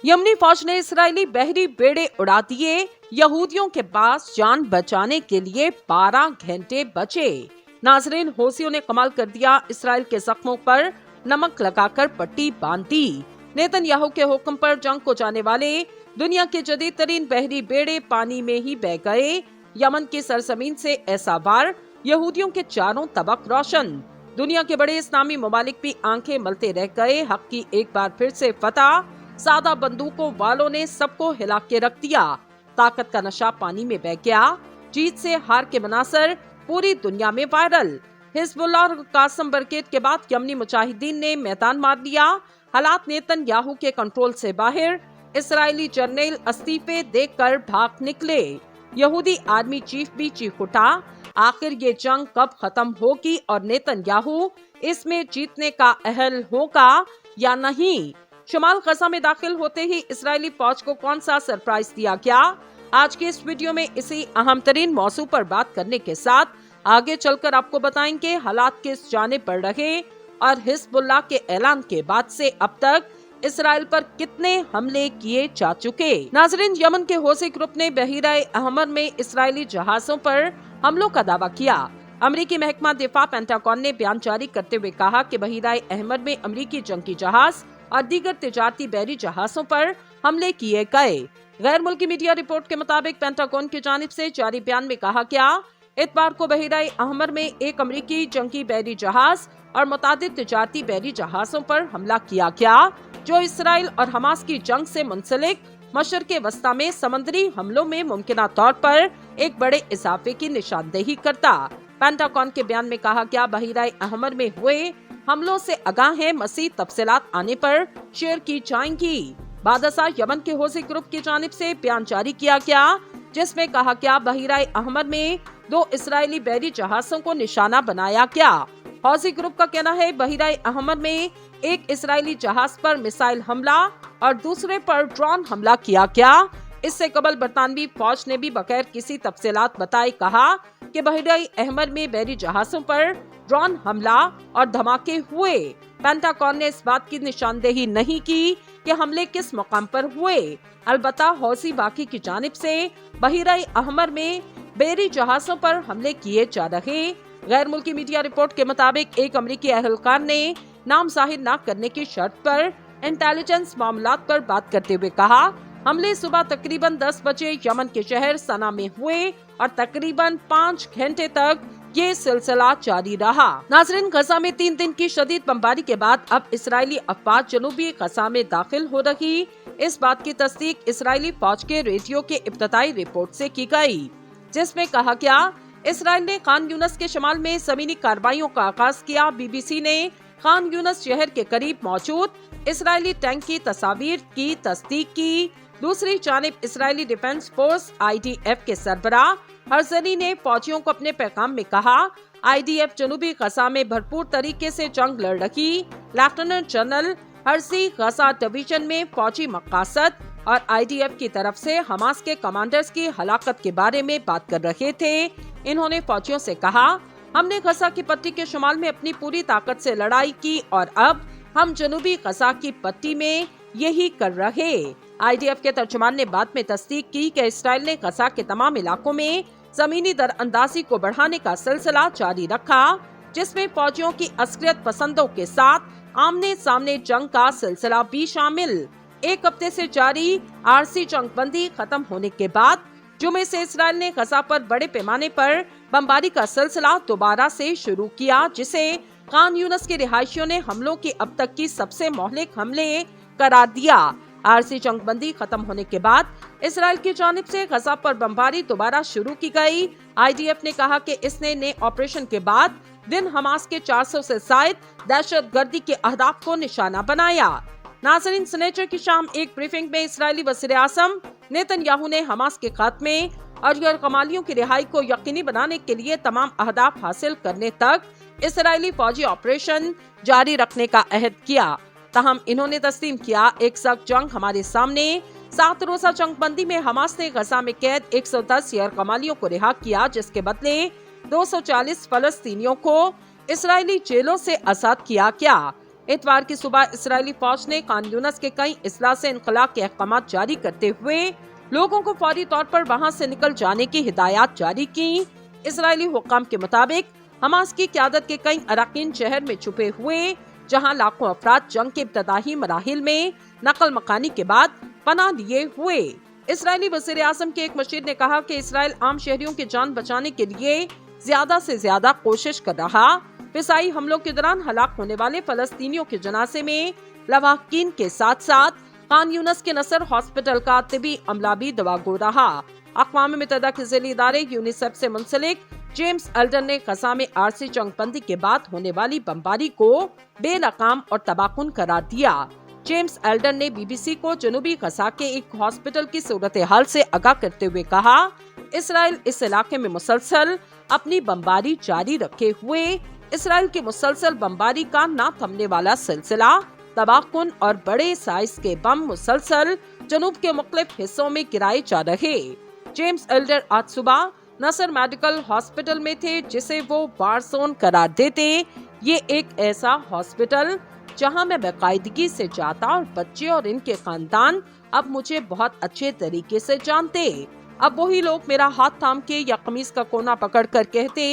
यमनी फौज ने इसराइली बहरी बेड़े उड़ा दिए। यहूदियों के पास जान बचाने के लिए 12 घंटे बचे। नाजरीन, हौसियों ने कमाल कर दिया। इसराइल के जख्मों पर नमक लगाकर पट्टी बांध दी। नेतन्याहू के हुक्म पर जंग को जाने वाले दुनिया के जदीद तरीन बहरी बेड़े पानी में ही बह गए। यमन की सरजमीन से ऐसा वार, यहूदियों के चारों तबक रोशन। दुनिया के बड़े इस्लामी ममालिक भी आंखें मलते रह गए। हक की एक बार फिर से फतह। सादा बंदूकों वालों ने सबको हिला के रख दिया। ताकत का नशा पानी में बह गया। जीत से हार के मनासर पूरी दुनिया में वायरल। हिजबुल्लाह और कासम ब्रिगेड के बाद यमनी मुजाहिदीन ने मैदान मार लिया। हालात नेतन्याहू के कंट्रोल से बाहर। इसराइली जर्नल इस्तीफे देकर भाग निकले। यहूदी आर्मी चीफ भी चीख उठा। आखिर ये जंग कब खत्म होगी और नेतन्याहू इसमें जीतने का अहल होगा या नहीं? शुमाल गजा में दाखिल होते ही इसराइली फौज को कौन सा सरप्राइज दिया गया? आज के इस वीडियो में इसी अहम तरीन मौजू पर बात करने के साथ आगे चलकर आपको बताएंगे हालात किस जाने बढ़ रहे और हिजबुल्लाह के ऐलान के बाद से अब तक इसराइल पर कितने हमले किए जा चुके। नाजरीन, यमन के हौसी ग्रुप ने बहीरा अहमर में इसराइली जहाजों पर हमलों का दावा किया। अमेरिकी महकमा दिफा पेंटागन ने बयान जारी करते हुए कहा कि बहीरा अहमर में अमेरिकी जंगी जहाज और दीगर तिजारती बहरी जहाजों पर हमले किए गए। गैर मुल्की मीडिया रिपोर्ट के मुताबिक पेंटागन की जानिब से जारी बयान में कहा गया, इतवार को बहीरा अहमर में एक अमेरिकी जंगी बहरी जहाज और मुतादिद तिजारती बहरी जहाजों पर हमला किया गया, जो इसराइल और हमास की जंग से मुंसलिक मशरिक़ वस्ता में समंदरी हमलों में मुमकिना तौर पर एक बड़े इजाफे की निशानदेही करता। पेंटागन के बयान में कहा गया, बहीरा अहमर में हुए हमलों से आगाह है। मज़ीद तफसीलात आने पर शेयर की जाएंगी। बादशाह यमन के हौसी ग्रुप की जानिब से बयान जारी किया गया, जिसमें कहा गया बहीरा अहमर में 2 इसराइली बहरी जहाजों को निशाना बनाया गया। हौसी ग्रुप का कहना है बहीरा अहमर में एक इसराइली जहाज पर मिसाइल हमला और दूसरे पर ड्रोन हमला किया गया। इससे कबल बरतानवी फौज ने भी बगैर किसी तफसीलात बताए कहा कि बहीरा अहमर में बहरी जहाजों पर ड्रोन हमला और धमाके हुए। पेंटागन ने इस बात की निशानदेही नहीं की कि हमले किस मुकाम पर हुए। अलबत्ता हौसी बाकी की जानिब से बहीरा अहमर में बहरी जहाजों पर हमले किए जा रहे। गैर मुल्की मीडिया रिपोर्ट के मुताबिक एक अमेरिकी अहलकार ने नाम जाहिर न करने की शर्त पर इंटेलिजेंस मामलात पर बात करते हुए कहा, हमले सुबह तकरीबन 10 बजे यमन के शहर सना में हुए और तकरीबन 5 घंटे तक ये सिलसिला जारी रहा। नाजरीन, गजा में 3 दिन की शदीद बमबारी के बाद अब इसराइली अफवाज जनूबी गजा में दाखिल हो रही। इस बात की तस्दीक इसराइली फौज के रेडियो के इब्तदाई रिपोर्ट से की गई, जिसमें कहा गया इसराइल ने खान यूनस के शमाल में जमीनी कार्रवाइयों का आगाज किया। बीबीसी ने खान यूनस शहर के करीब मौजूद इसराइली टैंक की तस्वीर की तस्दीक की। दूसरी जानिब इसराइली डिफेंस फोर्स IDF के सरबराह हरजनी ने फौजियों को अपने पैगाम में कहा, IDF जनूबी गजा में भरपूर तरीके से जंग लड़ रही। लेफ्टिनेंट जनरल हर्सी गजा डिवीजन में फौजी मकासद और IDF की तरफ से हमास के कमांडर्स की हलाकत के बारे में बात कर रहे थे। इन्होंने फौजियों से कहा, हमने गजा की पट्टी के शुमाल में अपनी पूरी ताकत से लड़ाई की और अब हम जनूबी गजा की पट्टी में यही कर रहे। IDF के तर्जुमान ने बाद में तस्दीक की कि इसराइल ने गजा के तमाम इलाकों में जमीनी दरअंदाजी को बढ़ाने का सिलसिला जारी रखा, जिसमें फौजियों की अस्करियत पसंदों के साथ आमने सामने जंग का सिलसिला भी शामिल। एक हफ्ते से जारी आरसी जंगबंदी खत्म होने के बाद जुमे से इसराइल ने गजा पर बड़े पैमाने पर बमबारी का सिलसिला दोबारा से शुरू किया, जिसे खान यूनस के रिहायशियों ने हमलों की अब तक की सबसे मोहलिक हमले करार दिया। आरसी जंगबंदी खत्म होने के बाद इसराइल की जानिब से गजा पर बमबारी दोबारा शुरू की गई। IDF ने कहा कि इसने नए ऑपरेशन के बाद दिन हमास के 400 से ज्यादा दहशतगर्दी के अहदाफ को निशाना बनाया। नाज़रीन, सनेचर की शाम एक ब्रीफिंग में इसराइली वज़ीर आज़म नेतन्याहू ने हमास के खात्मे और गैर कमालियों की रिहाई को यकीनी बनाने के लिए तमाम अहदाफ हासिल करने तक इसराइली फौजी ऑपरेशन जारी रखने का अहद किया। ताहम इन्होंने तस्लीम किया, एक सख्त जंग हमारे सामने। 7 रोजा जंगबंदी में हमास ने गजा में कैद 110 गैर कमालियों को रिहा किया, जिसके बदले 240 फलस्तीनियों को इसराइली जेलों से आजाद किया गया। इतवार की सुबह इसराइली फौज ने खान यूनिस के कई अजला से इनकला के अहकाम जारी करते हुए लोगों को फौरी तौर पर वहां से निकल जाने की हिदायत जारी की। इसराइली हुक्काम के मुताबिक हमास की क़यादत के कई अरकान शहर में छुपे हुए, जहां लाखों अफराद जंग के इब्तदाई मराहिल में नकल मकानी के बाद पनाह लिए हुए। इसराइली वज़ीर आज़म के एक मुशीर ने कहा कि इसराइल आम शहरियों की जान बचाने के लिए ज्यादा से ज्यादा कोशिश कर रहा। फिजाई हमलों के दौरान हलाक होने वाले फलस्तीनियों के जनाजे में लवाहकीन के साथ साथ खान यूनिस के नसर हॉस्पिटल का तिबी अमला भी दवागो रहा। अक़वाम मुत्तहिदा के ज़िली इदारे यूनिसेफ से मुंसलिक जेम्स एल्डन ने गजा में आरसी जंगबंदी के बाद होने वाली बमबारी को बेलगाम और तबाहकुन करार दिया। जेम्स एल्डन ने बीबीसी को जनूबी गजा के एक हॉस्पिटल की सूरत हाल से आगाह करते हुए कहा, इसराइल इस इलाके में मुसलसल अपनी बमबारी जारी रखे हुए इसराइल की मुसलसल बमबारी का ना थमने वाला सिलसिला, तबाहकुन और बड़े साइज के बम मुसलसल जनूब के मुख्तलिफ हिस्सों में गिराए जा रहे। जेम्स एल्डर आज सुबह नसर मेडिकल हॉस्पिटल में थे, जिसे वो वार जोन करार देते। ये एक ऐसा हॉस्पिटल जहां मैं बाकायदगी से जाता और बच्चे और इनके खानदान अब मुझे बहुत अच्छे तरीके से जानते। अब वही लोग मेरा हाथ थाम के या कमीज का कोना पकड़ कर कहते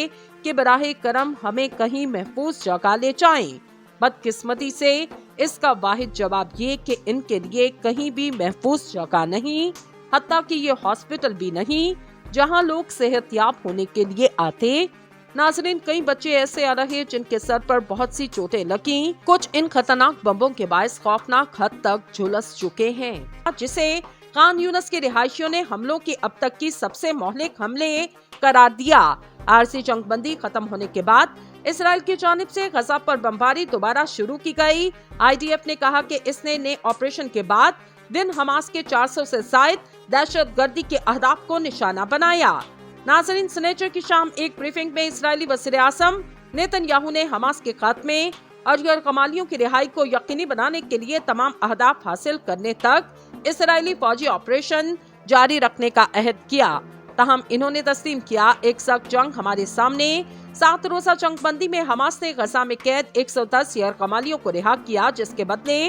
कि बराहे करम हमें कहीं महफूज जगह ले जाएं। बदकिस्मती से इसका वाहिद जवाब ये कि इनके लिए कहीं भी महफूज जगह नहीं, हत्ता कि ये हॉस्पिटल भी नहीं जहां लोग सेहतयाब होने के लिए आते। नाज़रीन, कई बच्चे ऐसे आ रहे जिनके सर पर बहुत सी चोटें लगी। कुछ इन खतरनाक बमों के बायस खौफनाक हद तक झुलस चुके हैं, जिसे खान यूनिस के रिहायशियों ने हमलों की अब तक की सबसे मोहलिक हमले करार दिया। आरसी जंगबंदी खत्म होने के बाद इसराइल की जानिब से गजा पर बमबारी दोबारा शुरू की गई। IDF ने कहा कि इसने नए ऑपरेशन के बाद दिन हमास के 400 से ज्यादा दहशतगर्दी के अहदाफ को निशाना बनाया। नाज़रीन, सनेचर की शाम एक ब्रीफिंग में इसराइली वज़ीर आज़म नेतन्याहू ने हमास के खात्मे और गैर कमालियों की रिहाई को यकीनी बनाने के लिए तमाम अहदाफ हासिल करने तक इसराइली फौजी ऑपरेशन जारी रखने का अहद किया। ताहम इन्होंने तस्लीम किया, एक सख्त जंग हमारे सामने। 7 रोज़ा जंगबंदी में हमास ने गजा में कैद 110 गैर कमालियों को रिहा किया, जिसके बदले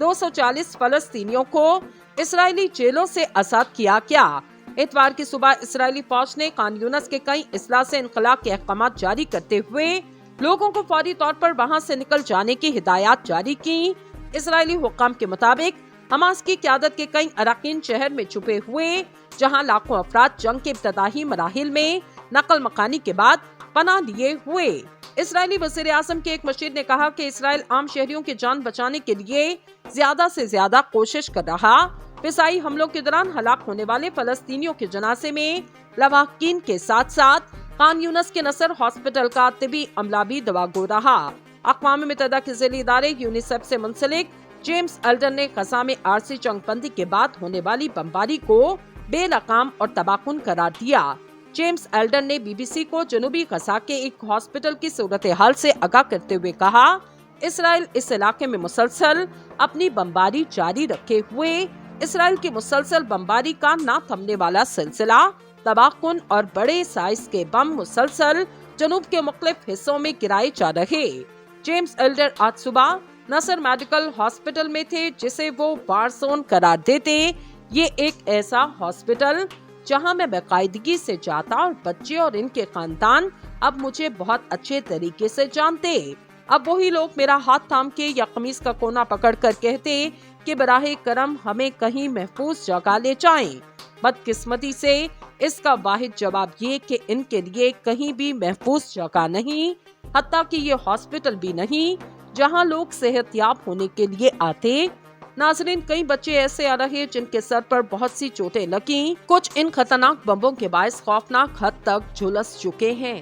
240 फलस्तीनियों को इसराइली जेलों से आजाद किया गया। इतवार की सुबह इसराइली फौज ने खान यूनिस के कई अजला से इनकला के अहकाम जारी करते हुए लोगों को फौरी तौर पर वहां से निकल जाने की हिदायत जारी की। इसराइली हुक्काम के मुताबिक हमास की क़यादत के कई अरकान शहर में छुपे हुए, जहां लाखों अफराद जंग के इब्तदाई मराहिल में नकल मकानी के बाद पनाह लिए हुए। इसराइली वज़ीर आज़म के एक मुशीर ने कहा कि इसराइल आम शहरियों की जान बचाने के लिए ज्यादा से ज्यादा कोशिश कर रहा। फिजाई हमलों के दौरान हलाक होने वाले फलस्तीनियों के जनाजे में लवाहकीन के साथ साथ खान यूनिस के नसर हॉस्पिटल का तिबी अमला भी दवागो रहा। अक़वाम मुत्तहिदा के ज़िली इदारे यूनिसेफ से मुंसलिक जेम्स एल्डन ने गजा में आरसी जंगबंदी के बाद होने वाली बमबारी को बेलगाम और तबाहकुन करार दिया। जेम्स एल्डन ने बीबीसी को जनूबी गजा के एक हॉस्पिटल की सूरत हाल से आगाह करते हुए कहा, इसराइल इस इलाके में मुसलसल अपनी बमबारी जारी रखे हुए इसराइल की मुसलसल बमबारी का ना थमने वाला सिलसिला, तबाहकुन और बड़े साइज के बम मुसलसल जनूब के मुख्तलिफ हिस्सों में गिराए जा रहे। जेम्स एल्डर आज सुबह नसर मेडिकल हॉस्पिटल में थे, जिसे वो वार जोन करार देते। ये एक ऐसा हॉस्पिटल जहां मैं बाकायदगी से जाता और बच्चे और इनके खानदान अब मुझे बहुत अच्छे तरीके से जानते। अब वही लोग मेरा हाथ थाम के या कमीज का कोना पकड़ कर कहते कि बराहे करम हमें कहीं महफूज जगह ले जाएं। बदकिस्मती से इसका वाहिद जवाब ये कि इनके लिए कहीं भी महफूज जगह नहीं, हत्ता कि ये हॉस्पिटल भी नहीं जहां लोग सेहतयाब होने के लिए आते। नाज़रीन, कई बच्चे ऐसे आ रहे जिनके सर पर बहुत सी चोटें लगी। कुछ इन खतरनाक बमों के बायस खौफनाक हद तक झुलस चुके हैं।